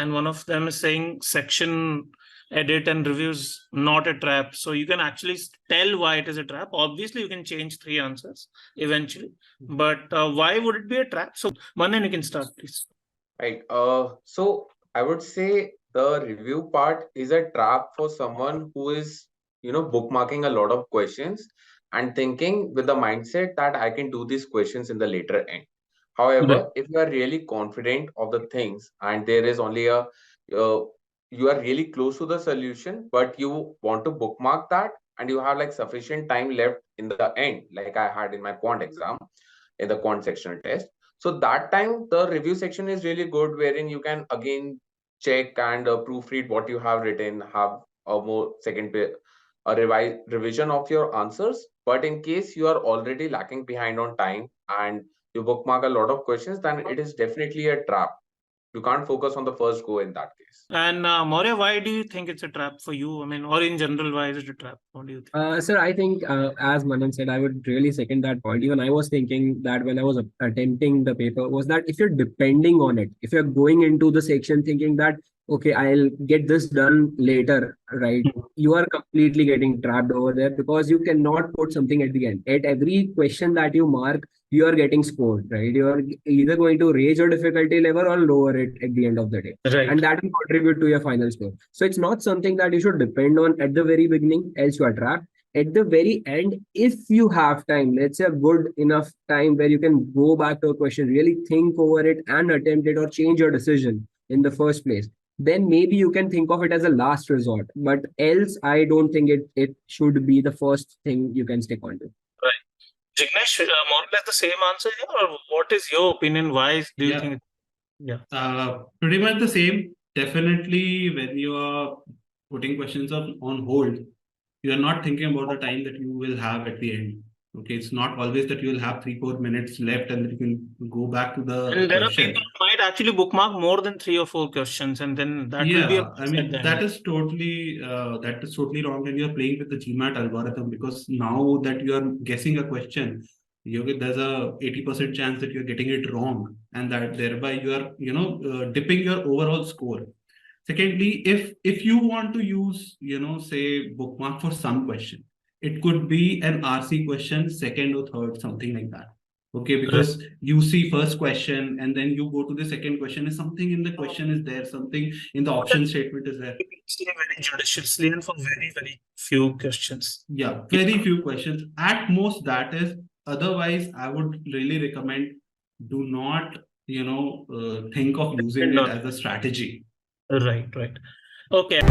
and one of them is saying section edit and reviews not a trap. So you can actually tell why it is a trap. Obviously, you can change 3 answers eventually, but why would it be a trap? So Manan, you can start, please. Right. So I would say the review part is a trap for someone who is, bookmarking a lot of questions and thinking with the mindset that I can do these questions in the later end. However, if you are really confident of the things and there is only you are really close to the solution, but you want to bookmark that and you have like sufficient time left in the end, like I had in my quant exam, in the quant sectional test. So that time the review section is really good, wherein you can again check and proofread what you have written, have a more revision of your answers. But in case you are already lacking behind on time and you bookmark a lot of questions, then it is definitely a trap. You can't focus on the first go in that case. And Maurya, why do you think it's a trap for you? I mean, or in general, why is it a trap? What do you think? Sir, I think as Manan said, I would really second that point. Even I was thinking that when I was attempting the paper was that if you're depending on it, if you're going into the section thinking that, okay, I'll get this done later, right? You are completely getting trapped over there because you cannot put something at the end. At every question that you mark, you are getting scored, right? You are either going to raise your difficulty level or lower it at the end of the day. Right. And that will contribute to your final score. So it's not something that you should depend on at the very beginning, else you are trapped. At the very end, if you have time, let's say a good enough time where you can go back to a question, really think over it and attempt it or change your decision in the first place, then maybe you can think of it as a last resort. But else, I don't think it should be the first thing you can stick on to. Right. Jignesh, more or less the same answer here, or what is your opinion? Why do you think? Yeah. Pretty much the same. Definitely, when you are putting questions on hold, you are not thinking about the time that you will have at the end. Okay, it's not always that you will have 3-4 minutes left and then you can go back to the and there question. are people who might actually bookmark more than 3 or 4 questions, and then that will be I mean, that is totally wrong, and you're playing with the GMAT algorithm, because now that you are guessing a question, there's a 80% chance that you're getting it wrong, and that thereby you are dipping your overall score. Secondly, if you want to use say bookmark for some question, it could be an RC question, second or third, something like that. Okay, because you see first question and then you go to the second question, is something in the question is there, something in the option statement is there. Very judiciously and for very, very few questions. Yeah, very few questions. At most that is. Otherwise, I would really recommend, do not, think of using it as a strategy. Right. Okay.